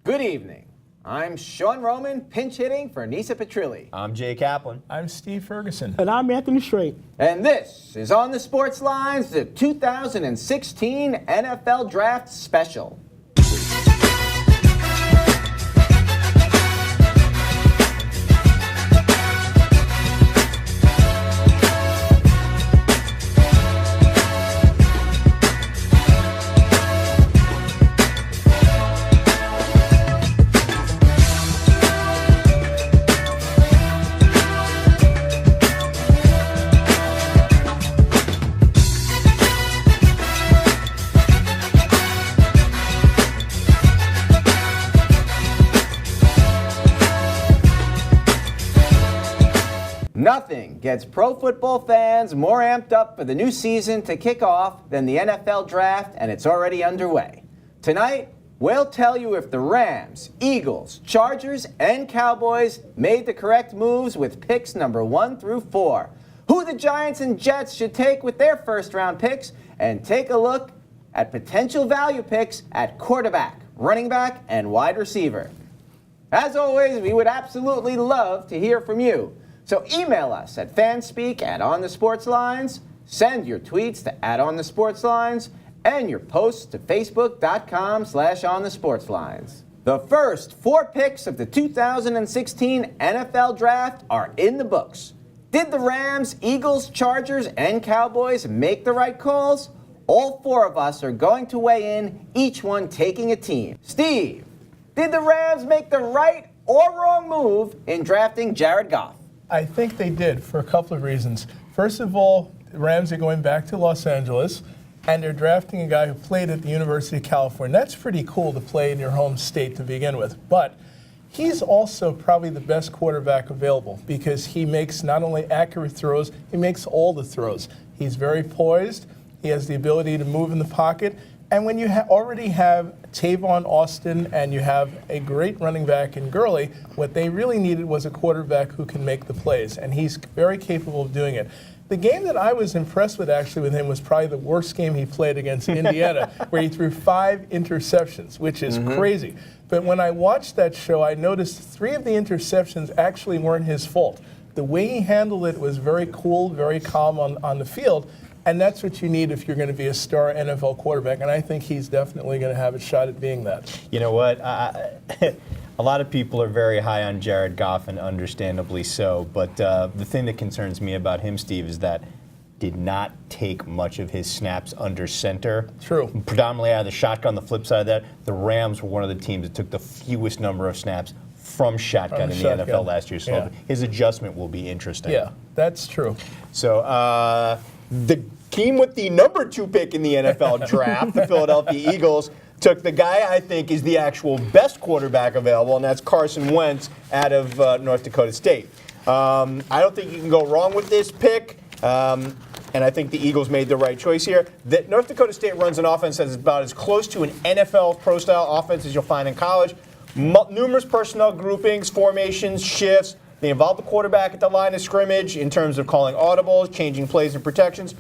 Good evening. I'm Sean Roman, pinch hitting for Nisa Petrilli. I'm Jay Kaplan. I'm Steve Ferguson. And I'm Anthony Strait. And this is On the Sports Lines, the 2016 NFL Draft Special. Nothing gets pro football fans more amped up for the new season to kick off than the NFL Draft, and it's already underway. Tonight, we'll tell you if the Rams, Eagles, Chargers, and Cowboys made the correct moves with picks number 1 through 4, who the Giants and Jets should take with their first-round picks, and take a look at potential value picks at quarterback, running back, and wide receiver. As always, we would absolutely love to hear from you. So email us at fanspeak@onthesportslines, send your tweets to @onthesportslines, and your posts to facebook.com/onthesportslines. The first 4 picks of the 2016 NFL Draft are in the books. Did the Rams, Eagles, Chargers, and Cowboys make the right calls? All 4 of us are going to weigh in, each one taking a team. Steve, did the Rams make the right or wrong move in drafting Jared Goff? I think they did for a couple of reasons. First of all, the Rams are going back to Los Angeles, and they're drafting a guy who played at the University of California. That's pretty cool to play in your home state to begin with. But he's also probably the best quarterback available because he makes not only accurate throws, he makes all the throws. He's very poised. He has the ability to move in the pocket. And when you already have Tavon Austin and you have a great running back in Gurley, what they really needed was a quarterback who can make the plays, and he's very capable of doing it. The game that I was impressed with actually with him was probably the worst game he played against Indiana, where he threw 5 interceptions, which is crazy. But when I watched that show, I noticed 3 of the interceptions actually weren't his fault. The way he handled it was very cool, very calm on the field. And that's what you need if you're going to be a star NFL quarterback. And I think he's definitely going to have a shot at being that. You know what? A lot of people are very high on Jared Goff, and understandably so. But the thing that concerns me about him, Steve, is that did not take much of his snaps under center. True. Predominantly out of the shotgun. The flip side of that, the Rams were one of the teams that took the fewest number of snaps from shotgun in the NFL last year. So his adjustment will be interesting. Yeah, that's true. So the team with the number 2 pick in the NFL draft, the Philadelphia Eagles, took the guy I think is the actual best quarterback available, and that's Carson Wentz out of North Dakota State. I don't think you can go wrong with this pick, and I think the Eagles made the right choice here. North Dakota State runs an offense that is about as close to an NFL pro-style offense as you'll find in college. Numerous personnel groupings, formations, shifts. They involve the quarterback at the line of scrimmage in terms of calling audibles, changing plays and protections.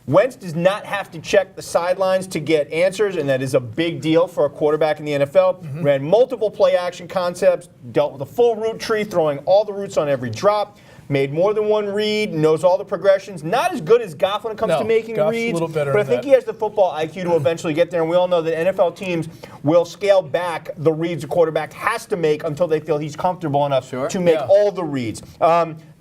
Wentz does not have to check the sidelines to get answers, and that is a big deal for a quarterback in the NFL. Ran multiple play-action concepts, dealt with a full route tree, throwing all the routes on every drop, made more than one read, knows all the progressions. Not as good as Goff when it comes to making Goff's reads, a little better but I think he has the football IQ to eventually get there, and we all know that NFL teams will scale back the reads a quarterback has to make until they feel he's comfortable enough to make all the reads.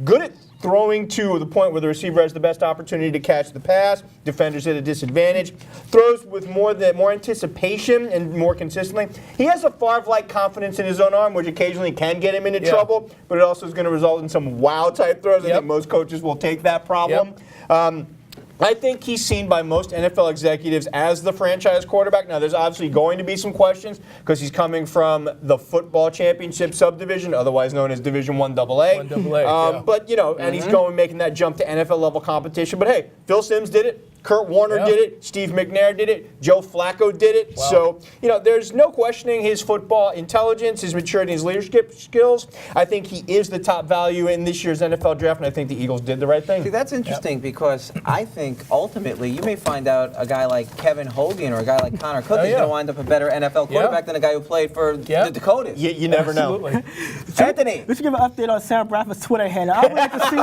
Good at throwing to the point where the receiver has the best opportunity to catch the pass. Defenders at a disadvantage. Throws with more anticipation and more consistently. He has a Favre-like confidence in his own arm, which occasionally can get him into trouble, but it also is going to result in some wow-type throws. I think most coaches will take that problem. I think he's seen by most NFL executives as the franchise quarterback. Now, there's obviously going to be some questions because he's coming from the football championship subdivision, otherwise known as Division I AA. But, you know, and he's making that jump to NFL level competition. But, hey, Phil Simms did it. Kurt Warner Yeah. did it. Steve McNair did it. Joe Flacco did it. Wow. So, there's no questioning his football intelligence, his maturity, his leadership skills. I think he is the top value in this year's NFL draft, and I think the Eagles did the right thing. See, that's interesting because I think ultimately you may find out a guy like Kevin Hogan or a guy like Connor Cook is going to wind up a better NFL quarterback than a guy who played for the Dakotas. You never know. Absolutely. Anthony. We should give an update on Sam Bradford's Twitter handle. I would like to see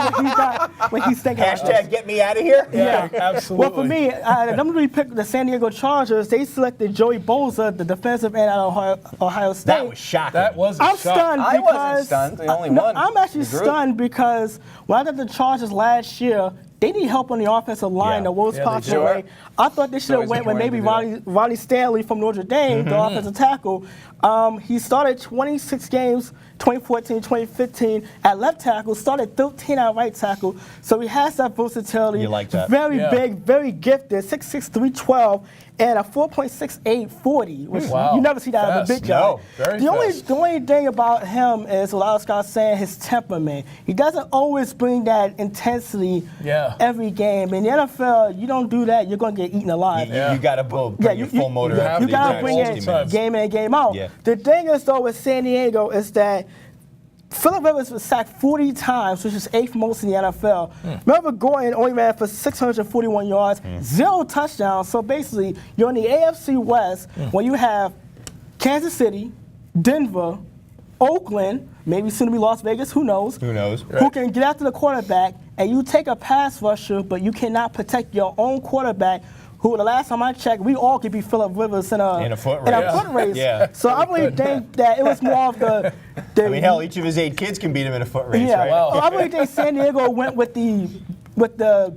what he's thinking. Hashtag get me out of here. Yeah, absolutely. Well, for me, the number 3 pick, the San Diego Chargers, they selected Joey Bosa, the defensive end out of Ohio State. That was shocking. That was a I'm shock. stunned I because wasn't stunned. They only no, won I'm actually the group. stunned because when I did the Chargers last year, they need help on the offensive line Yeah. the most Yeah, they possible do. way. I thought they should have always went with maybe important to Ronnie Stanley from Notre Dame, the offensive tackle. He started 26 games, 2014, 2015 at left tackle, started 13 at right tackle. So he has that versatility. You like that. Very Yeah. big, very gifted, 6'6", 312, and a 4.68 40, which Wow. you never see that out of a Fast. big guy. No, very the only fast. the only thing about him is a lot of Scott saying his temperament. He doesn't always bring that intensity every game. In the NFL, you don't do that, you're going to get eaten alive. You got to bring your full motor up for you the got to entire bring 60 it minutes. game in and game out. Yeah. The thing is, though, with San Diego is that Phillip Rivers was sacked 40 times, which is 8th most in the NFL. Melvin Gordon only ran for 641 yards, 0 touchdowns. So basically, you're in the AFC West when you have Kansas City, Denver, Oakland, maybe soon to be Las Vegas, who knows? Who knows? Who can get after the quarterback, and you take a pass rusher, but you cannot protect your own quarterback, who the last time I checked, we all could be Phillip Rivers in a foot foot race. Yeah. So I really think that it was more of the I mean, hell, each of his 8 kids can beat him in a foot race, yeah. right? Wow. I really think San Diego went with the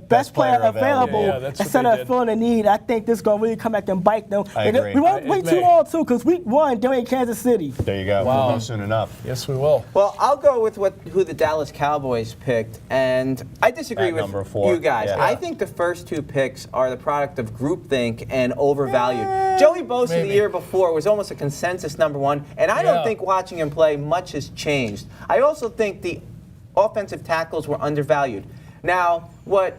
best player player available Yeah, that's what instead they of did. feeling a need. I think this is going to really come back and bite them. I And agree. we won't It wait may. too long, too, because week 1, they're in Kansas City. There you go. Wow. We'll know soon enough. Yes, we will. Well, I'll go with who the Dallas Cowboys picked, and I disagree At with number 4. you guys. Yeah. I think the first 2 picks are the product of groupthink and overvalued. Joey Bosa the maybe. year before was almost a consensus number 1, and I don't Yeah. think watching him play much has changed. I also think the offensive tackles were undervalued. Now, what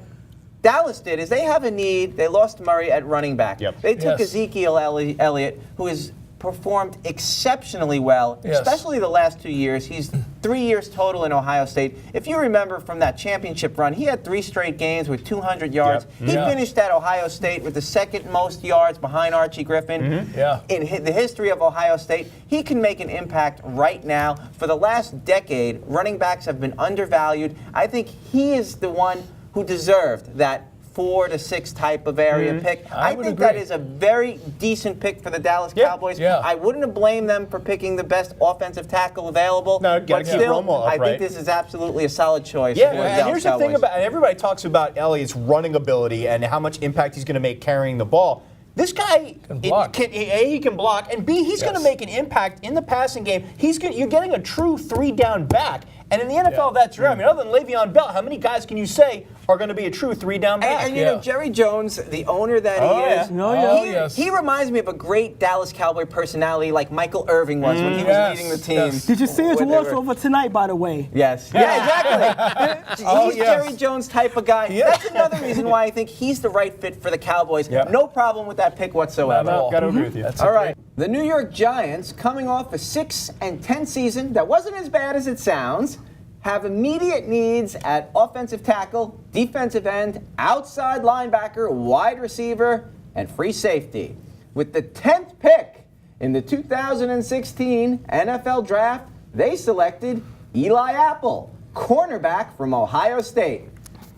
Dallas did is they have a need. They lost Murray at running back. Yep. They took Yes. Ezekiel Elliott, who has performed exceptionally well, Yes. especially the last 2 years. He's 3 years total in Ohio State. If you remember from that championship run, he had 3 straight games with 200 yards. Yep. He Yeah. finished at Ohio State with the 2nd most yards behind Archie Griffin. Yeah. In the history of Ohio State, he can make an impact right now. For the last decade, running backs have been undervalued. I think he is the one who deserved that 4 to 6 type of area pick. I I would think agree. that is a very decent pick for the Dallas Yeah. Cowboys. Yeah. I wouldn't have blamed them for picking the best offensive tackle available. No, gotta but keep still, Romo I upright. think this is absolutely a solid choice. Yeah, for the and Dallas here's the thing Cowboys. about, and everybody talks about Elliott's running ability and how much impact he's going to make carrying the ball. This guy Can block. he can block, and B, he's going to Yes. make an impact in the passing game. You're getting a true 3-down back. And in the NFL, Yeah. that's rare. I mean, other than Le'Veon Bell, how many guys can you say are going to be a true 3-down back? And you know, Yeah. Jerry Jones, the owner that Oh, he yeah. is, Oh, yeah. he, yes. he reminds me of a great Dallas Cowboy personality like Michael Irving was when he was Yes, leading the team. yes. Did you see his When they awards were- over tonight, by the way? Yes. Yeah, exactly. Oh, He's yes. Jerry Jones type of guy. Yeah. That's another reason why I think he's the right fit for the Cowboys. Yeah. No problem with that pick whatsoever. Not at all. Got to agree with you. That's All a right. The New York Giants, coming off a 6-10 season that wasn't as bad as it sounds, have immediate needs at offensive tackle, defensive end, outside linebacker, wide receiver, and free safety. With the 10th pick in the 2016 NFL Draft, they selected Eli Apple, cornerback from Ohio State.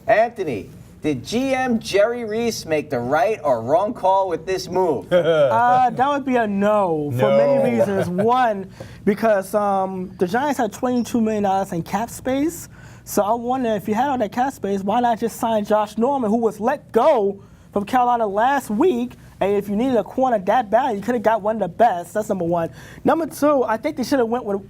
Anthony, did GM Jerry Reese make the right or wrong call with this move? That would be a no for No. many reasons. One, because the Giants had $22 million in cap space. So I wonder if you had all that cap space, why not just sign Josh Norman, who was let go from Carolina last week And if you needed a corner that bad, you could have got one of the best. That's number one. Number two, I think they should have went with,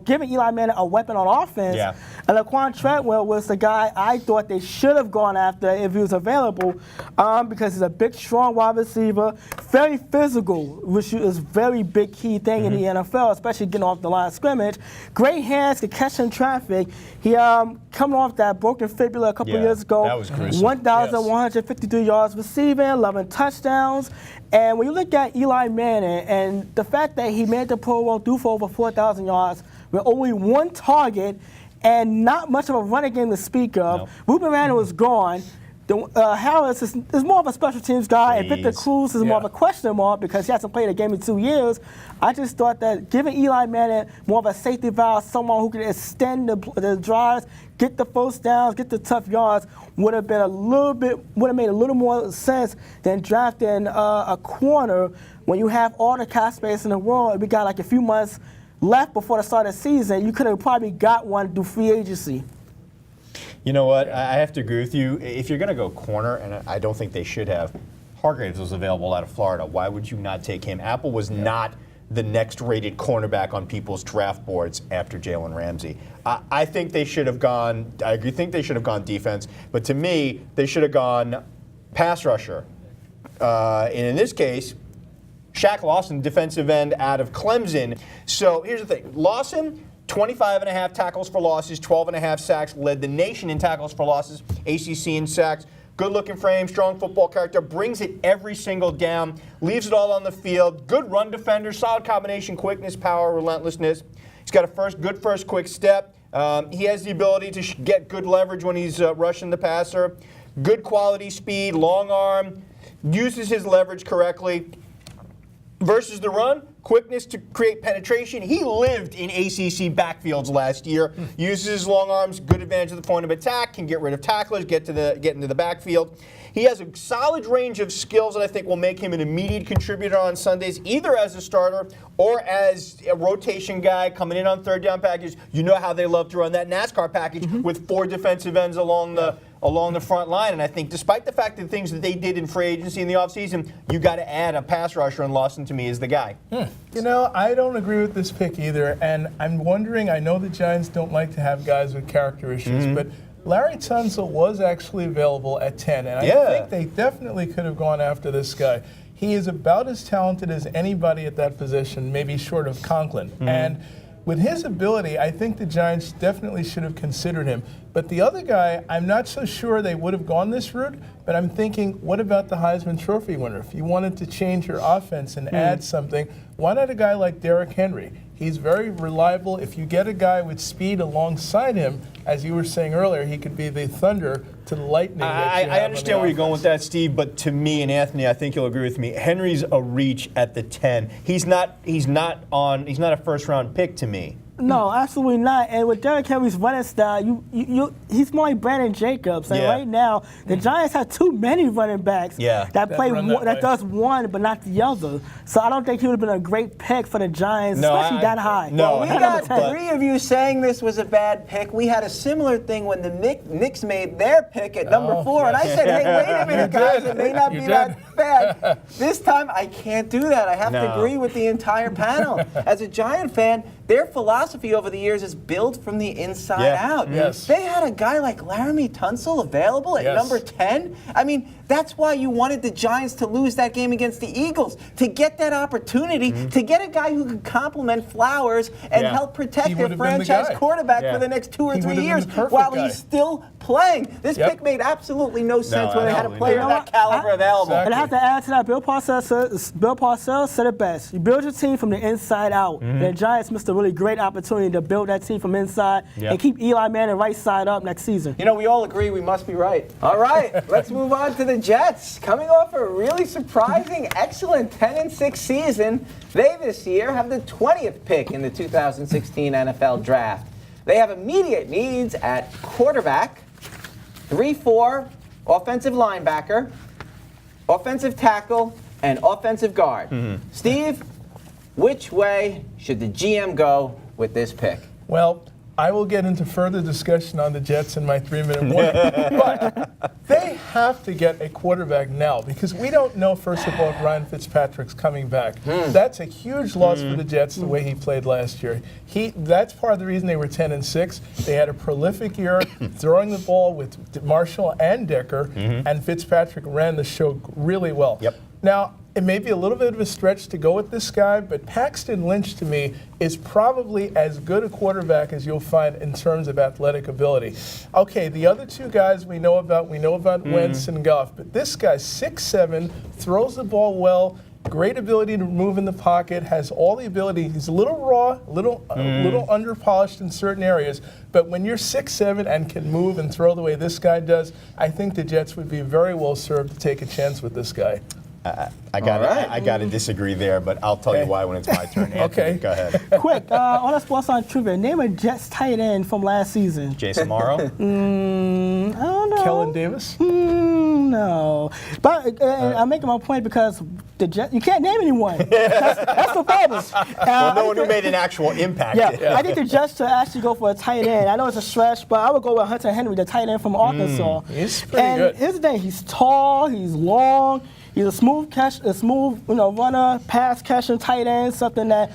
giving Eli Manning a weapon on offense. Yeah. And Laquan Treadwell was the guy I thought they should have gone after if he was available, because he's a big, strong wide receiver, very physical, which is a very big key thing in the NFL, especially getting off the line of scrimmage. Great hands, could catch in traffic. He coming off that broken fibula a couple years ago. That was gruesome. 1,153 yards receiving, 11 touchdowns. And when you look at Eli Manning and the fact that he made the Pro Bowl, threw for over 4,000 yards with only one target and not much of a running game to speak of. Nope. Ruben Randall is gone. Harris is more of a special teams guy, and Victor Cruz is more of a question mark because he hasn't played a game in 2 years. I just thought that giving Eli Manning more of a safety valve, someone who could extend the drives, get the first downs, get the tough yards, would have made a little more sense than drafting a corner when you have all the cap space in the world. And we got like a few months left before the start of the season. You could have probably got one through free agency. You know what? I have to agree with you. If you're going to go corner, and I don't think they should have, Hargraves was available out of Florida. Why would you not take him? Apple was not the next rated cornerback on people's draft boards after Jalen Ramsey. I think they should have gone, I agree, think they should have gone defense, but to me, they should have gone pass rusher. And in this case, Shaq Lawson, defensive end out of Clemson. So here's the thing. Lawson, 25.5 tackles for losses, 12.5 sacks, led the nation in tackles for losses, ACC in sacks. Good-looking frame, strong football character, brings it every single down, leaves it all on the field. Good run defender, solid combination, quickness, power, relentlessness. He's got a good first quick step. He has the ability to get good leverage when he's rushing the passer. Good quality speed, long arm, uses his leverage correctly. Versus the run, quickness to create penetration. He lived in ACC backfields last year. Uses his long arms, good advantage of the point of attack, can get rid of tacklers, get into the backfield. He has a solid range of skills that I think will make him an immediate contributor on Sundays, either as a starter or as a rotation guy coming in on third down packages. You know how they love to run that NASCAR package with 4 defensive ends along the front line. And I think despite the fact that things that they did in free agency in the offseason, you got to add a pass rusher, and Lawson to me is the guy. You know, I don't agree with this pick either. And I'm wondering, I know the Giants don't like to have guys with character issues, but Larry Tunsil was actually available at 10. And I think they definitely could have gone after this guy. He is about as talented as anybody at that position, maybe short of Conklin. And with his ability, I think the Giants definitely should have considered him. But the other guy, I'm not so sure they would have gone this route, but I'm thinking, what about the Heisman Trophy winner? If you wanted to change your offense and add something, why not a guy like Derrick Henry? He's very reliable. If you get a guy with speed alongside him, as you were saying earlier, he could be the thunder to the lightning. I understand where you're going with that, Steve, but to me, and Anthony, I think you'll agree with me, Henry's a reach at the 10. He's not a first-round pick to me. No, absolutely not. And with Derrick Henry's running style, he's more like Brandon Jacobs. And right now, the Giants have too many running backs that play that does one but not the other. So I don't think he would have been a great pick for the Giants, especially that high. No, we got 3 of you saying this was a bad pick. We had a similar thing when the Knicks made their pick at number 4, and I said, hey, wait a minute, guys, it may not be that bad. This time, I can't do that. I have to agree with the entire panel. As a Giant fan, their philosophy over the years is build from the inside out. Yes. They had a guy like Laramie Tunsil available at number 10. I mean, that's why you wanted the Giants to lose that game against the Eagles, to get that opportunity, to get a guy who could complement Flowers and help protect their franchise quarterback for the next 2 or 3 years while he's still playing. This pick made absolutely no sense when they had a player of that caliber available. And I have to add to that, Bill Parcells said it best. You build your team from the inside out. The Giants missed a really great opportunity to build that team from inside and keep Eli Manning right side up next season. You know, we all agree we must be right. All right, let's move on to the Jets. Coming off a really surprising, excellent 10-6 season, they this year have the 20th pick in the 2016 NFL Draft. They have immediate needs at quarterback, 3-4, offensive linebacker, offensive tackle, and offensive guard. Steve, which way should the GM go with this pick? Well, I will get into further discussion on the Jets in my 3-minute warning. But they have to get a quarterback now because we don't know, first of all, if Ryan Fitzpatrick's coming back. That's a huge loss for the Jets the way he played last year. That's part of the reason they were 10-6. They had a prolific year throwing the ball with Marshall and Decker, and Fitzpatrick ran the show really well. Yep. Now, it may be a little bit of a stretch to go with this guy, but Paxton Lynch, to me, is probably as good a quarterback as you'll find in terms of athletic ability. Okay, the other two guys we know about Wentz and Goff, but this guy's 6'7", throws the ball well, great ability to move in the pocket, has all the ability. He's a little raw, a little underpolished in certain areas, but when you're 6'7" and can move and throw the way this guy does, I think the Jets would be very well served to take a chance with this guy. I got to disagree there, but I'll tell you why when it's my turn. Anthony, Okay. go ahead. Quick, on a Sports on Trivia, name a Jets tight end from last season. Jason Morrow? I don't know. Kellen Davis? No. But I'm making my point because the Jets, you can't name anyone. That's the problem. Well, no one who made an actual impact. Yeah, I think the Jets should actually go for a tight end. I know it's a stretch, but I would go with Hunter Henry, the tight end from Arkansas. He's pretty and good. Here's the thing: he's tall, he's long, he's a smooth runner, pass catching tight end, something that.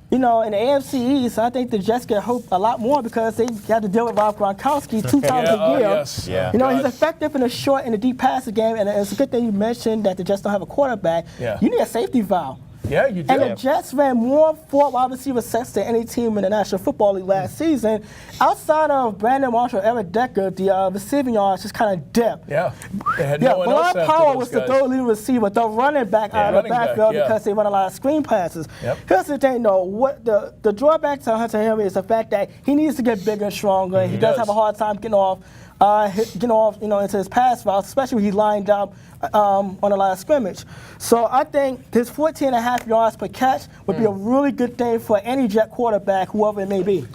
In the AFC East, I think the Jets get hope a lot more because they got to deal with Rob Gronkowski 2 times a year. Yes. Yeah. He's effective in the short and the deep passing game, and it's a good thing you mentioned that the Jets don't have a quarterback. Yeah. You need a safety valve. Yeah, you do. And the Jets ran more wide receiver sets than any team in the National Football League last season. Outside of Brandon Marshall, Eric Decker, the receiving yards just kind of dipped. Yeah. They had no one else Bilal after Powell those was the guys. third leading receiver, the running back out of the running back, backfield yeah. because they run a lot of screen passes. Yep. Here's the thing, though. What the drawback to Hunter Henry is the fact that he needs to get bigger and stronger. He does have a hard time getting off, into his pass routes, especially when he's lined up on the line of scrimmage. So I think his 14.5 yards per catch would be a really good thing for any Jet quarterback, whoever it may be.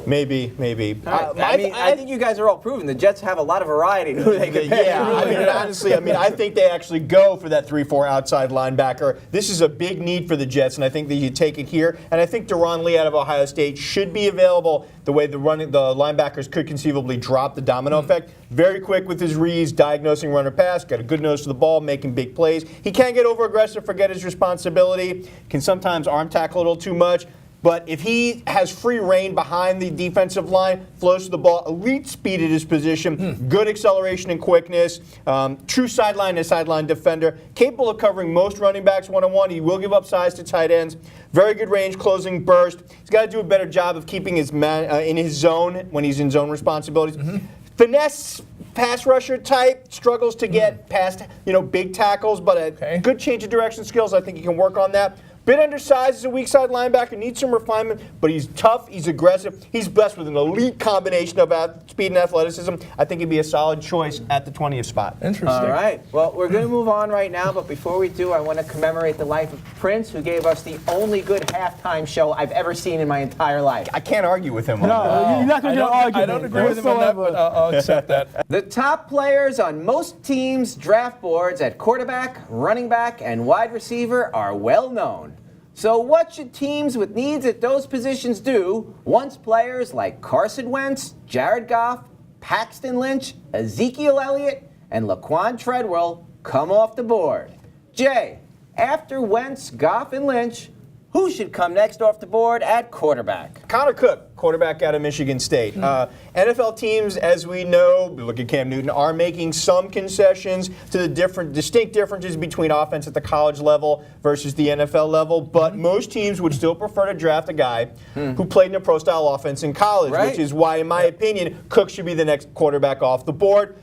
Maybe. I think you guys are all proven the Jets have a lot of variety in who they can pick. Yeah, honestly, I think they actually go for that 3-4 outside linebacker. This is a big need for the Jets, and I think that you take it here. And I think Deron Lee out of Ohio State should be available the way the linebackers could conceivably drop the domino effect. Very quick with his reads, diagnosing runner pass, got a good nose to the ball, making big plays. He can get over aggressive, forget his responsibility, can sometimes arm tackle a little too much. But if he has free reign behind the defensive line, flows to the ball, elite speed at his position, good acceleration and quickness, true sideline to sideline defender, capable of covering most running backs one-on-one. He will give up size to tight ends. Very good range, closing burst. He's got to do a better job of keeping his man in his zone when he's in zone responsibilities. Finesse pass rusher type, struggles to get past big tackles, but a good change of direction skills. I think he can work on that. Bit undersized as a weak side linebacker, needs some refinement, but he's tough, he's aggressive, he's blessed with an elite combination of speed and athleticism. I think he'd be a solid choice at the 20th spot. Interesting. All right. Well, we're going to move on right now, but before we do, I want to commemorate the life of Prince, who gave us the only good halftime show I've ever seen in my entire life. I can't argue with him on No, that. you're not going to get an argument. I don't agree with him on that, but I'll accept that. The top players on most teams' draft boards at quarterback, running back, and wide receiver are well known. So what should teams with needs at those positions do once players like Carson Wentz, Jared Goff, Paxton Lynch, Ezekiel Elliott, and Laquan Treadwell come off the board? Jay, after Wentz, Goff, and Lynch, who should come next off the board at quarterback? Connor Cook, quarterback out of Michigan State. NFL teams, as we know, look at Cam Newton, are making some concessions to the distinct differences between offense at the college level versus the NFL level, but most teams would still prefer to draft a guy who played in a pro-style offense in college, which is why, in my opinion, Cook should be the next quarterback off the board.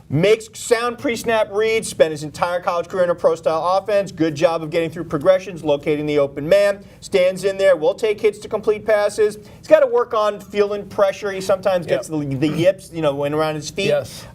Makes sound pre-snap reads, spent his entire college career in a pro-style offense, good job of getting through progressions, locating the open man, stands in there, will take hits to complete passes. He's got to work on feeling pressure. He sometimes gets the yips, when around his feet. Yes.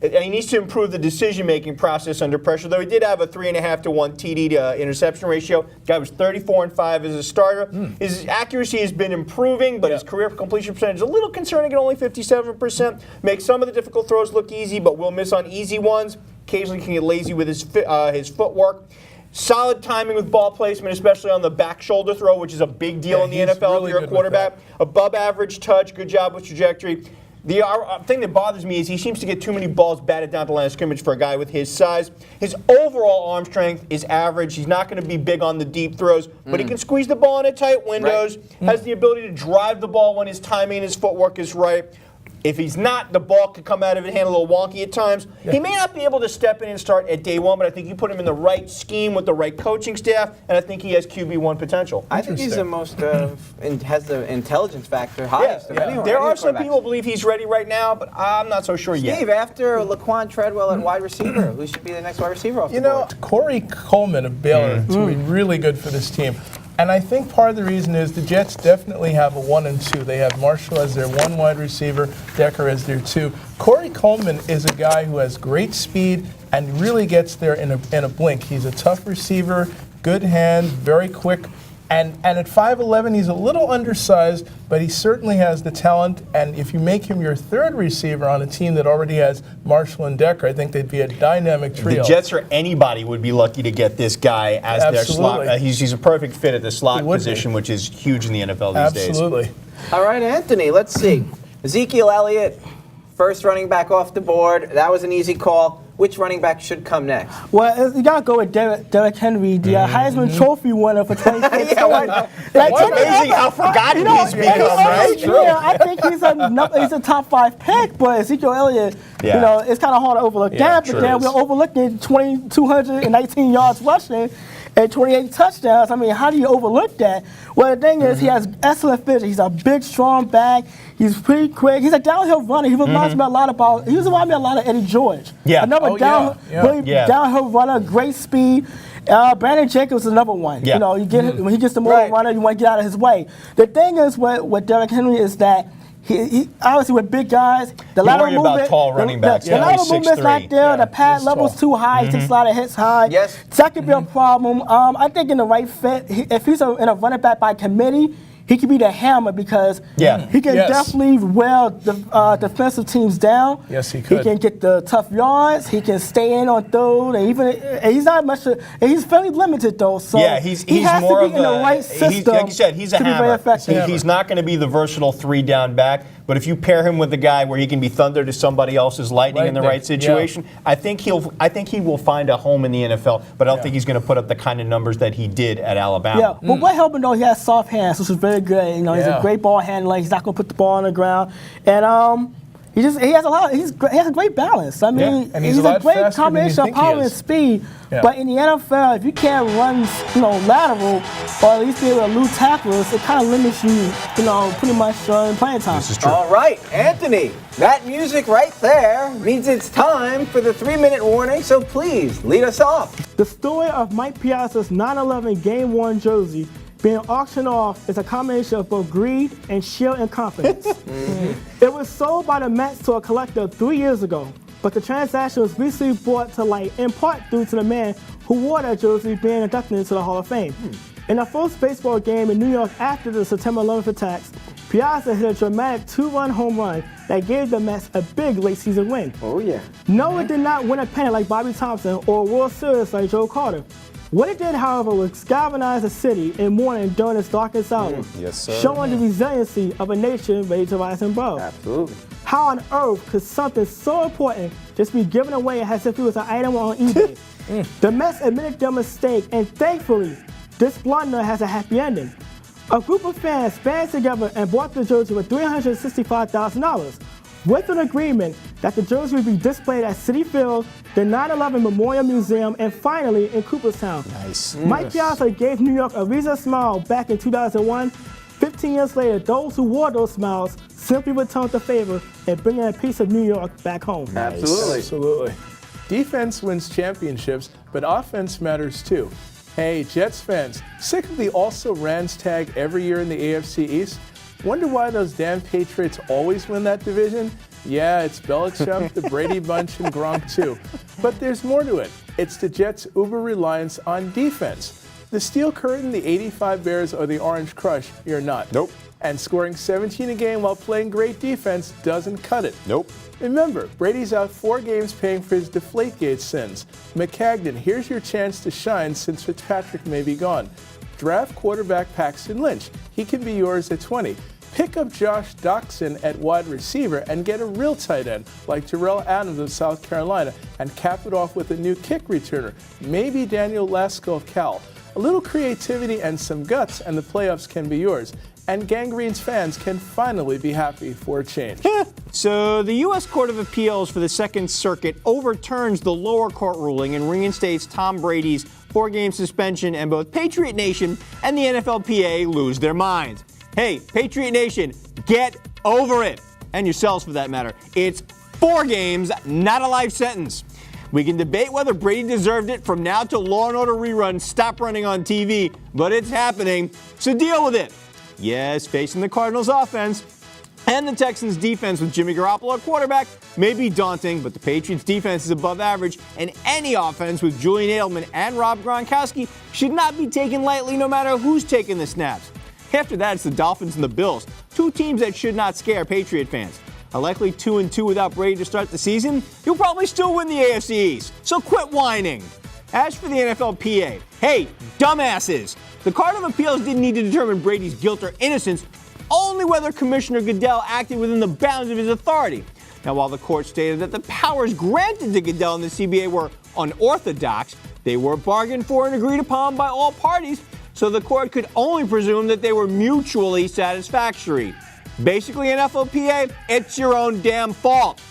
And he needs to improve the decision-making process under pressure, though he did have a 3.5 to 1 TD to interception ratio. Guy was 34-5 as a starter. His accuracy has been improving, but his career completion percentage is a little concerning at only 57%. Makes some of the difficult throws look easy, but will miss on easy ones. Occasionally can get lazy with his footwork. Solid timing with ball placement, especially on the back shoulder throw, which is a big deal in the he's NFL really if you're a good with quarterback. Above average touch, good job with trajectory. The thing that bothers me is he seems to get too many balls batted down to the line of scrimmage for a guy with his size. His overall arm strength is average. He's not going to be big on the deep throws, but he can squeeze the ball in tight windows, has the ability to drive the ball when his timing and his footwork is right. If he's not, the ball could come out of his hand a little wonky at times. Yeah. He may not be able to step in and start at day one, but I think you put him in the right scheme with the right coaching staff, and I think he has QB1 potential. I think he's the most, has the intelligence factor highest of anyone. There are some people who believe he's ready right now, but I'm not so sure yet. Steve, after Laquan Treadwell at wide receiver, who should be the next wide receiver off the board? Corey Coleman of Baylor to be really good for this team. And I think part of the reason is the Jets definitely have a 1 and 2. They have Marshall as their 1 wide receiver, Decker as their 2. Corey Coleman is a guy who has great speed and really gets there in a blink. He's a tough receiver, good hand, very quick. And at 5'11", he's a little undersized, but he certainly has the talent. And if you make him your 3rd receiver on a team that already has Marshall and Decker, I think they'd be a dynamic trio. The Jets or anybody would be lucky to get this guy as their slot. He's a perfect fit at the slot position, which is huge in the NFL these days. Absolutely. All right, Anthony, let's see. Ezekiel Elliott, first running back off the board. That was an easy call. Which running back should come next? Well, you got to go with Derrick Henry, the Heisman Trophy winner for 2016. It's amazing how forgotten he's become, right? Yeah, I think he's a top 5 pick, but Ezekiel Elliott, it's kind of hard to overlook that. But then we're overlooking 2,219 yards rushing and 28 touchdowns. I mean, how do you overlook that? Well, the thing is, he has excellent physics. He's a big, strong back. He's pretty quick. He's a downhill runner. He reminds me a lot of Eddie George. Yeah. Another downhill runner, great speed. Brandon Jacobs is another one. Yeah. When he gets the motor runner, you want to get out of his way. The thing is with Derrick Henry is that he obviously with big guys, the lateral movement, about tall running backs. The lateral movement's not there. The pad level's too high. He takes a lot of hits high. Yes. That could be a problem. I think in the right fit, if he's in a running back by committee, he could be the hammer because he can definitely wear the defensive teams down. Yes, he could. He can get the tough yards. He can stay in on throw. And he's not much. He's fairly limited though. So he's he has more to be in the right system. Like you said, he's a hammer. He's not going to be the versatile 3-down back. But if you pair him with a guy where he can be thunder to somebody else's lightning in the right situation, I think he will find a home in the NFL. But I don't think he's going to put up the kind of numbers that he did at Alabama. Yeah, but what helped him though, he has soft hands, which is very good. He's a great ball handler. He's not going to put the ball on the ground, and he has a great balance. I mean, and he's a great combination of power and speed. Yeah. But in the NFL, if you can't run, lateral, or at least be able to elude tacklers, it kind of limits you, pretty much in playing time. This is true. All right, Anthony, that music right there means it's time for the 3-minute warning, so please lead us off. The story of Mike Piazza's 9/11 Game 1 jersey being auctioned off is a combination of both greed and sheer incompetence. It was sold by the Mets to a collector 3 years ago, but the transaction was recently brought to light in part due to the man who wore that jersey being inducted into the Hall of Fame. In the first baseball game in New York after the September 11th attacks, Piazza hit a dramatic 2-run home run that gave the Mets a big late-season win. Oh, yeah. No, it did not win a pennant like Bobby Thompson or a World Series like Joe Carter. What it did, however, was galvanize the city in mourning during its darkest hour, showing the resiliency of a nation ready to rise above. Absolutely. How on earth could something so important just be given away as if it was an item on eBay? The Mets admitted their mistake, and thankfully, this blunder has a happy ending. A group of fans band together and bought the jersey for $365,000, with an agreement that the jersey would be displayed at Citi Field, the 9/11 Memorial Museum, and finally in Cooperstown. Nice. Mike Piazza gave New York a reason to smile back in 2001. 15 years later, those who wore those smiles simply returned the favor and bringing a piece of New York back home. Nice. Absolutely. Defense wins championships, but offense matters too. Hey, Jets fans, sick of the also-rans tag every year in the AFC East? Wonder why those damn Patriots always win that division? Yeah, it's Belichick, the Brady Bunch, and Gronk too. But there's more to it. It's the Jets' uber reliance on defense. The Steel Curtain, the 85 Bears, or the Orange Crush, you're not. Nope. And scoring 17 a game while playing great defense doesn't cut it. Nope. Remember, Brady's out 4 games paying for his Deflategate sins. McCagnon, here's your chance to shine since Fitzpatrick may be gone. Draft quarterback Paxton Lynch. He can be yours at 20. Pick up Josh Doxson at wide receiver and get a real tight end like Terrell Adams of South Carolina and cap it off with a new kick returner, maybe Daniel Lasko of Cal. A little creativity and some guts and the playoffs can be yours. And Gangrene's fans can finally be happy for a change. So the U.S. Court of Appeals for the Second Circuit overturns the lower court ruling and reinstates Tom Brady's 4-game suspension, and both Patriot Nation and the NFLPA lose their minds. Hey, Patriot Nation, get over it. And yourselves, for that matter. It's 4 games, not a life sentence. We can debate whether Brady deserved it from now till Law & Order reruns stop running on TV, but it's happening, so deal with it. Yes, facing the Cardinals offense and the Texans defense with Jimmy Garoppolo at quarterback may be daunting, but the Patriots defense is above average, and any offense with Julian Edelman and Rob Gronkowski should not be taken lightly no matter who's taking the snaps. After that, it's the Dolphins and the Bills, 2 teams that should not scare Patriot fans. A likely 2-2 without Brady to start the season, you'll probably still win the AFC East, so quit whining. As for the NFLPA, hey, dumbasses, the Court of Appeals didn't need to determine Brady's guilt or innocence, only whether Commissioner Goodell acted within the bounds of his authority. Now, while the court stated that the powers granted to Goodell and the CBA were unorthodox, they were bargained for and agreed upon by all parties, so the court could only presume that they were mutually satisfactory. Basically, NFLPA, it's your own damn fault.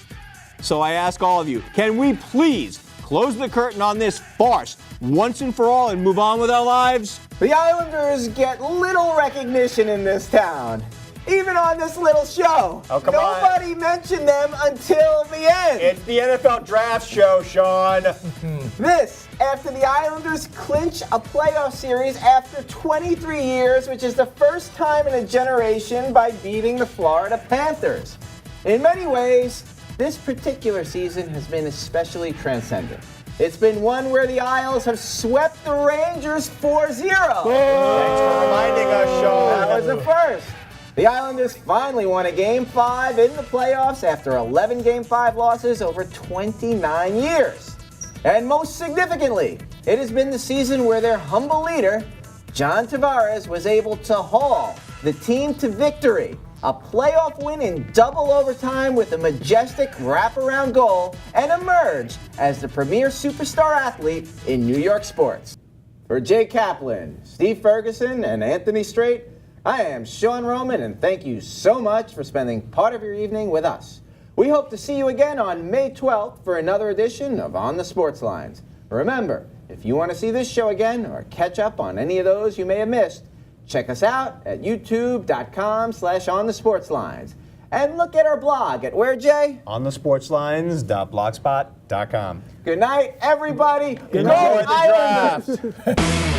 So I ask all of you, can we please close the curtain on this farce once and for all and move on with our lives? The Islanders get little recognition in this town. Even on this little show. Oh, come on. Nobody mentioned them until the end. It's the NFL Draft Show, Sean. This, after the Islanders clinch a playoff series after 23 years, which is the first time in a generation, by beating the Florida Panthers. In many ways, this particular season has been especially transcendent. It's been one where the Isles have swept the Rangers 4-0. Thanks for reminding us, Sean. That was the first. The Islanders finally won a Game 5 in the playoffs after 11 Game 5 losses over 29 years. And most significantly, it has been the season where their humble leader, John Tavares, was able to haul the team to victory. A playoff win in double overtime with a majestic wraparound goal, and emerge as the premier superstar athlete in New York sports. For Jay Kaplan, Steve Ferguson, and Anthony Strait, I am Sean Roman, and thank you so much for spending part of your evening with us. We hope to see you again on May 12th for another edition of On the Sports Lines. Remember, if you want to see this show again or catch up on any of those you may have missed, check us out at youtube.com/onthesportslines. And look at our blog at where, Jay? onthesportslines.blogspot.com. Good night, everybody. Enjoy the Islanders. draft.